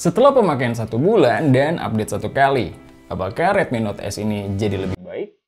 Setelah pemakaian 1 bulan dan update 1 kali, apakah Redmi Note S ini jadi lebih baik?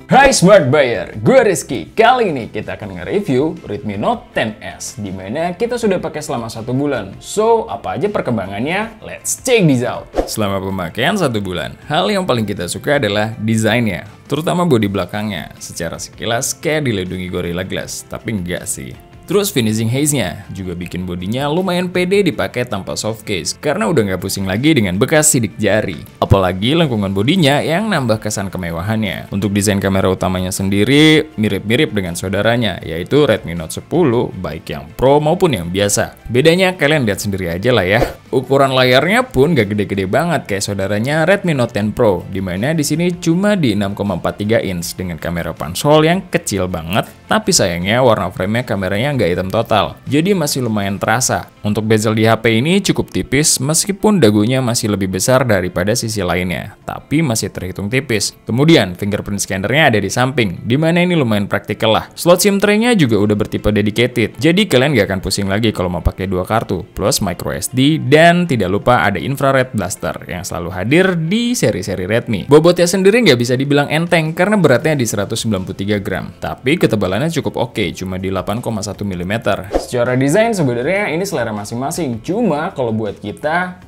Hai Smart Buyer, gue Rizky. Kali ini kita akan nge-review Redmi Note XS, dimana kita sudah pakai selama 1 bulan. So, apa aja perkembangannya? Let's check this out. Selama pemakaian 1 bulan, hal yang paling kita suka adalah desainnya, terutama bodi belakangnya. Secara sekilas kayak dilindungi Gorilla Glass, tapi enggak sih. Terus finishing haze-nya juga bikin bodinya lumayan pede dipakai tanpa soft case karena udah nggak pusing lagi dengan bekas sidik jari. Apalagi lengkungan bodinya yang nambah kesan kemewahannya. Untuk desain kamera utamanya sendiri mirip-mirip dengan saudaranya, yaitu Redmi Note 10 baik yang Pro maupun yang biasa. Bedanya kalian lihat sendiri aja lah ya. Ukuran layarnya pun gak gede-gede banget kayak saudaranya Redmi Note 10 Pro, dimana di sini cuma di 6,43 inch dengan kamera pansol yang kecil banget, tapi sayangnya warna frame-nya kameranya nggak hitam total, jadi masih lumayan terasa. Untuk bezel di HP ini cukup tipis meskipun dagunya masih lebih besar daripada sisi lainnya, tapi masih terhitung tipis. Kemudian fingerprint scannernya ada di samping, dimana ini lumayan praktikal lah. Slot SIM tray-nya juga udah bertipe dedicated, jadi kalian gak akan pusing lagi kalau mau pakai 2 kartu, plus micro SD, dan tidak lupa ada infrared blaster yang selalu hadir di seri-seri Redmi. Bobotnya sendiri nggak bisa dibilang enteng karena beratnya di 193 gram, tapi ketebalannya cukup oke, cuma di 8,1 mm. Secara desain sebenarnya ini selera masing-masing, cuma kalau buat kita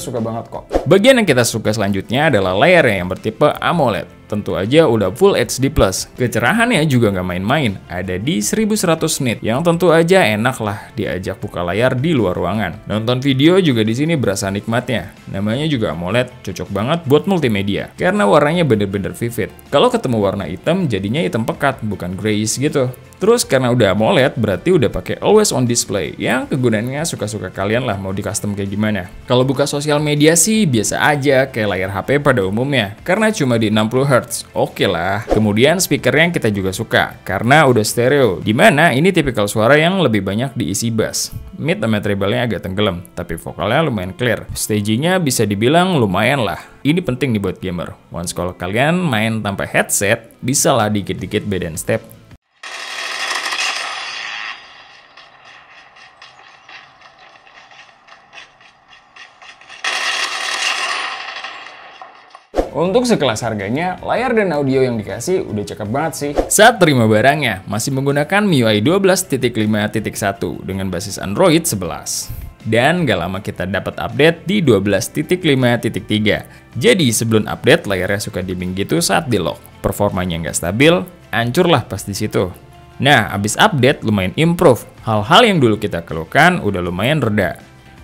suka banget kok. Bagian yang kita suka selanjutnya adalah layarnya yang bertipe AMOLED. Tentu aja udah Full HD+. Kecerahannya juga nggak main-main, ada di 1100 nit, yang tentu aja enak lah diajak buka layar di luar ruangan. Nonton video juga di sini berasa nikmatnya. Namanya juga AMOLED, cocok banget buat multimedia, karena warnanya bener-bener vivid. Kalau ketemu warna hitam, jadinya hitam pekat, bukan grayish gitu. Terus karena udah AMOLED, berarti udah pakai always on display, yang kegunaannya suka-suka kalian lah mau di custom kayak gimana. Kalau buka sosial media sih biasa aja, kayak layar HP pada umumnya, karena cuma di 60 Hz. Oke lah. Kemudian speakernya kita juga suka, karena udah stereo, dimana ini tipikal suara yang lebih banyak diisi bass. Mid sama treble-nya agak tenggelam, tapi vokalnya lumayan clear. Stagingnya bisa dibilang lumayan lah. Ini penting nih buat gamer. Once kalau kalian main tanpa headset, bisa lah dikit-dikit beda step. Untuk sekelas harganya, layar dan audio yang dikasih udah cakep banget sih. Saat terima barangnya, masih menggunakan MIUI 12.5.1 dengan basis Android 11. Dan gak lama kita dapat update di 12.5.3. Jadi sebelum update, layarnya suka dimming gitu saat di lock. Performanya nggak stabil, hancur lah pas di situ. Nah, abis update lumayan improve. Hal-hal yang dulu kita keluhkan udah lumayan reda.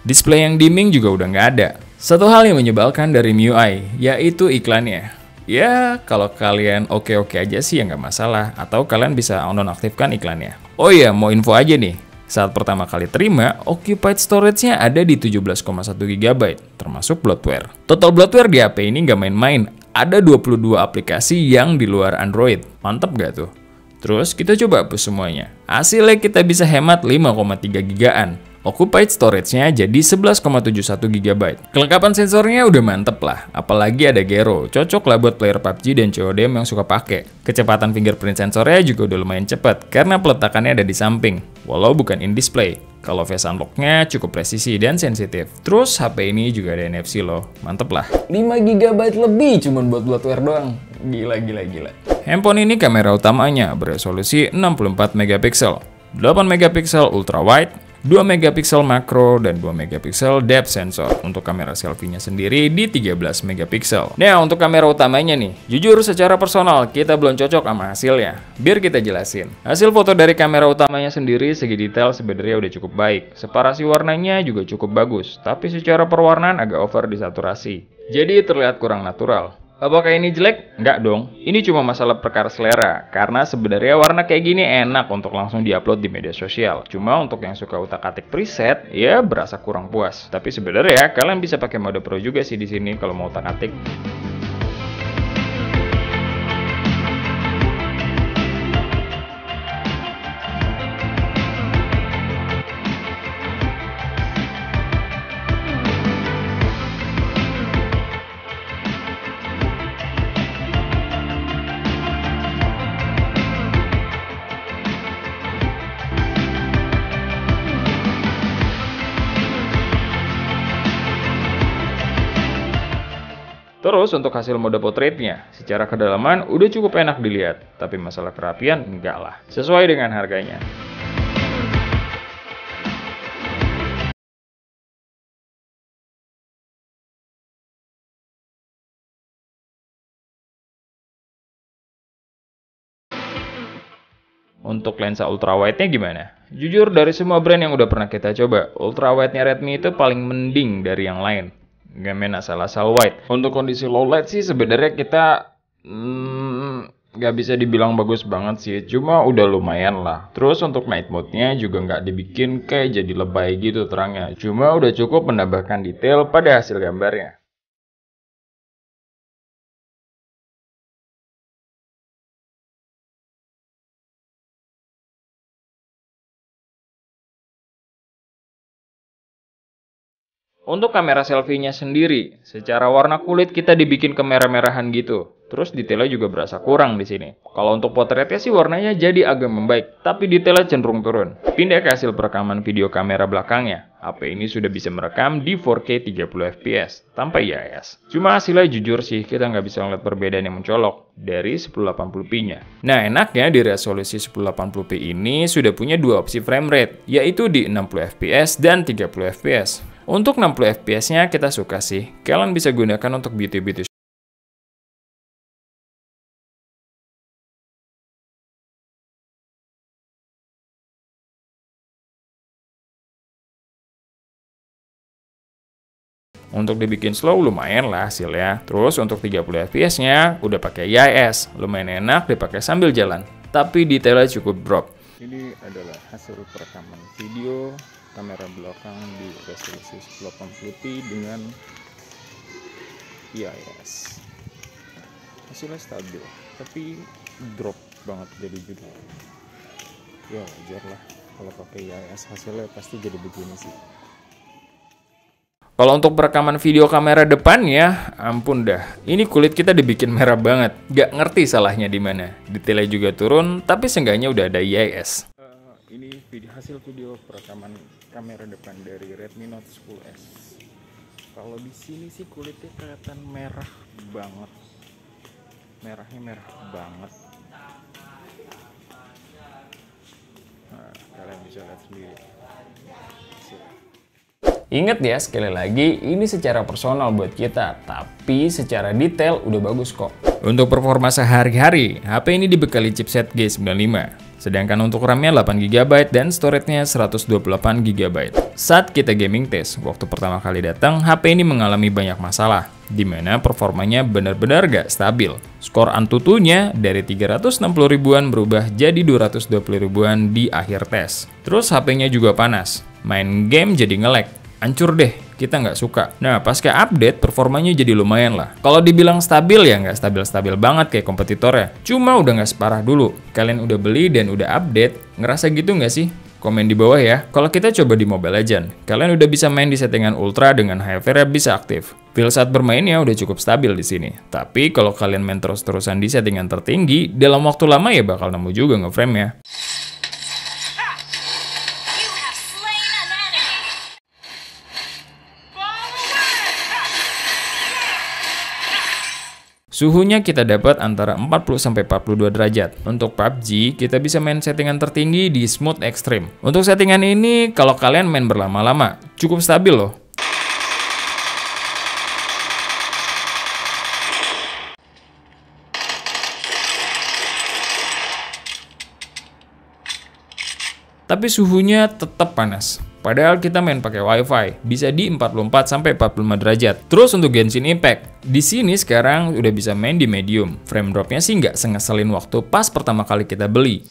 Display yang dimming juga udah nggak ada. Satu hal yang menyebalkan dari MIUI, yaitu iklannya. Ya, kalau kalian oke-oke aja sih ya nggak masalah, atau kalian bisa nonaktifkan iklannya. Oh iya, mau info aja nih. Saat pertama kali terima, occupied storage-nya ada di 17,1 GB, termasuk bloatware. Total bloatware di HP ini nggak main-main, ada 22 aplikasi yang di luar Android. Mantep nggak tuh? Terus kita coba hapus semuanya. Hasilnya kita bisa hemat 5,3 GB. Occupied storage-nya jadi 11,71 GB. Kelengkapan sensornya udah mantep lah, apalagi ada gyro, cocok lah buat player PUBG dan CODM yang suka pakai. Kecepatan fingerprint sensornya juga udah lumayan cepat, karena peletakannya ada di samping, walau bukan in display. Kalau face unlock-nya cukup presisi dan sensitif. Terus HP ini juga ada NFC loh, mantep lah. 5 GB lebih cuman buat bloatware doang. Gila. Handphone ini kamera utamanya beresolusi 64 MP, 8 MP ultra wide, 2 MP makro, dan 2 MP depth sensor. Untuk kamera selfie-nya sendiri di 13 MP. Nah, untuk kamera utamanya nih, jujur secara personal kita belum cocok sama hasilnya. Biar kita jelasin. Hasil foto dari kamera utamanya sendiri segi detail sebenarnya udah cukup baik. Separasi warnanya juga cukup bagus, tapi secara perwarnaan agak over disaturasi. Jadi terlihat kurang natural. Apakah ini jelek? Enggak dong. Ini cuma masalah perkara selera. Karena sebenarnya warna kayak gini enak untuk langsung diupload di media sosial. Cuma untuk yang suka utak-atik preset, ya berasa kurang puas. Tapi sebenarnya kalian bisa pakai mode Pro juga sih di sini kalau mau utak-atik. Terus untuk hasil mode portraitnya, secara kedalaman udah cukup enak dilihat, tapi masalah kerapian enggak lah, sesuai dengan harganya. Untuk lensa ultrawide-nya gimana? Jujur dari semua brand yang udah pernah kita coba, ultrawide-nya Redmi itu paling mending dari yang lain. Nggak main asal-asal wide. Untuk kondisi low light sih sebenarnya kita nggak bisa dibilang bagus banget sih, cuma udah lumayan lah. Terus untuk night mode-nya juga nggak dibikin kayak jadi lebay gitu terangnya, cuma udah cukup menambahkan detail pada hasil gambarnya. Untuk kamera selfie-nya sendiri, secara warna kulit kita dibikin kemerah-merahan gitu. Terus detailnya juga berasa kurang di sini. Kalau untuk potretnya sih warnanya jadi agak membaik, tapi detailnya cenderung turun. Pindah ke hasil perekaman video kamera belakangnya. HP ini sudah bisa merekam di 4K 30fps tanpa IIS. Cuma hasilnya jujur sih, kita nggak bisa ngeliat perbedaan yang mencolok dari 1080p-nya. Nah, enaknya di resolusi 1080p ini sudah punya dua opsi frame rate, yaitu di 60fps dan 30fps. Untuk 60fps-nya kita suka sih, kalian bisa gunakan untuk beauty-beauty. Untuk dibikin slow lumayan lah hasilnya. Terus untuk 30fps-nya udah pakai IIS, lumayan enak dipakai sambil jalan. Tapi detailnya cukup drop. Ini adalah hasil perekaman video kamera belakang di resolusi 1080p dengan IIS. Hasilnya stabil, tapi drop banget jadi judul. Ya wajar lah, kalau pakai IIS hasilnya pasti jadi begini sih. Kalau untuk perekaman video kamera depannya, ampun dah. Ini kulit kita dibikin merah banget. Gak ngerti salahnya di mana. Detailnya juga turun, tapi seenggaknya udah ada IIS. Ini hasil video perekaman kamera depan dari Redmi Note 10S. Kalau di sini sih kulitnya kelihatan merah banget. Merahnya merah banget. Nah, kalian bisa lihat sendiri. Ingat ya, sekali lagi, ini secara personal buat kita, tapi secara detail udah bagus kok. Untuk performa sehari-hari, HP ini dibekali chipset G95. Sedangkan untuk RAM-nya 8GB dan storage-nya 128GB. Saat kita gaming test, waktu pertama kali datang, HP ini mengalami banyak masalah, di mana performanya benar-benar gak stabil. Skor Antutunya dari 360 ribuan berubah jadi 220 ribuan di akhir tes. Terus HP-nya juga panas, main game jadi nge-lag. Hancur deh, kita nggak suka. Nah, pasca update, performanya jadi lumayan lah. Kalau dibilang stabil ya nggak stabil-stabil banget kayak kompetitornya. Cuma udah nggak separah dulu. Kalian udah beli dan udah update, ngerasa gitu nggak sih? Komen di bawah ya. Kalau kita coba di Mobile Legends, kalian udah bisa main di settingan ultra dengan HFR bisa aktif. Feel saat bermainnya udah cukup stabil di sini. Tapi kalau kalian main terus-terusan di settingan tertinggi, dalam waktu lama ya bakal nemu juga ngeframe-nya. Suhunya kita dapat antara 40-42 derajat. Untuk PUBG, kita bisa main settingan tertinggi di Smooth Extreme. Untuk settingan ini, kalau kalian main berlama-lama, cukup stabil loh. Tapi suhunya tetap panas. Padahal kita main pakai WiFi, bisa di 44-45 derajat. Terus untuk Genshin Impact, di sini sekarang udah bisa main di medium. Frame dropnya sih nggak sengeselin waktu pas pertama kali kita beli.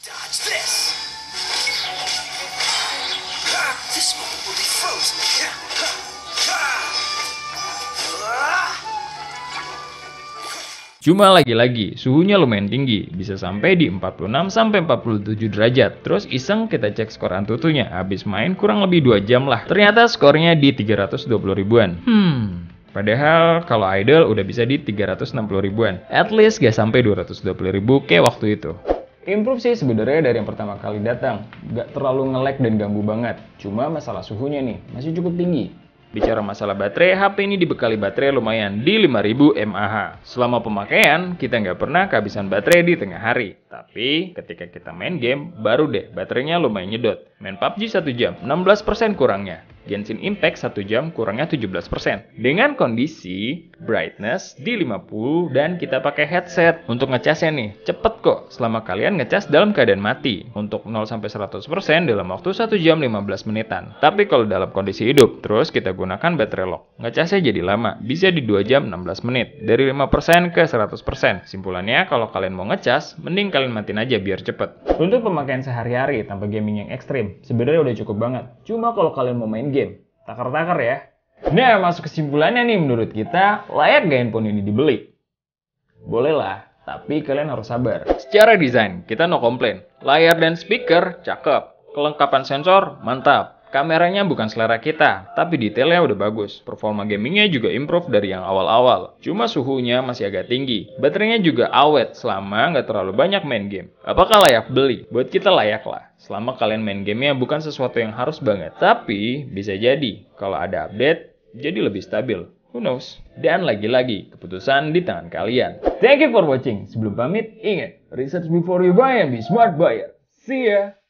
Cuma lagi-lagi, suhunya lumayan tinggi, bisa sampai di 46-47 derajat. Terus iseng kita cek skor Antutunya, habis main kurang lebih 2 jam lah. Ternyata skornya di 320 ribuan. Padahal kalau idle udah bisa di 360 ribuan. At least gak sampai 220 ribu kayak waktu itu. Improve sih sebenarnya dari yang pertama kali datang. Gak terlalu nge-lag dan ganggu banget. Cuma masalah suhunya nih, masih cukup tinggi. Bicara masalah baterai, HP ini dibekali baterai lumayan di 5000 mAh. Selama pemakaian, kita nggak pernah kehabisan baterai di tengah hari. Tapi, ketika kita main game, baru deh baterainya lumayan nyedot. Main PUBG 1 jam, 16% kurangnya. Genshin Impact 1 jam kurangnya 17%. Dengan kondisi brightness di 50 dan kita pakai headset. Untuk ngecasnya nih, cepet kok selama kalian ngecas dalam keadaan mati. Untuk 0-100% dalam waktu 1 jam 15 menitan. Tapi kalau dalam kondisi hidup, terus kita gunakan baterai lock. Ngecasnya jadi lama, bisa di 2 jam 16 menit. Dari 5% ke 100%. Simpulannya, kalau kalian mau ngecas, mending kalian matiin aja biar cepet. Untuk pemakaian sehari-hari tanpa gaming yang ekstrim, sebenarnya udah cukup banget. Cuma kalau kalian mau main game, takar-takar ya. Nah, masuk kesimpulannya nih, menurut kita, layak gak handphone ini dibeli? Boleh lah, tapi kalian harus sabar. Secara desain, kita no komplain. Layar dan speaker, cakep. Kelengkapan sensor, mantap. Kameranya bukan selera kita, tapi detailnya udah bagus. Performa gamingnya juga improve dari yang awal-awal. Cuma suhunya masih agak tinggi. Baterainya juga awet selama nggak terlalu banyak main game. Apakah layak beli? Buat kita layak lah. Selama kalian main gamenya bukan sesuatu yang harus banget. Tapi bisa jadi kalau ada update, jadi lebih stabil. Who knows? Dan lagi-lagi, keputusan di tangan kalian. Thank you for watching. Sebelum pamit, ingat, research before you buy and be smart buyer. See ya!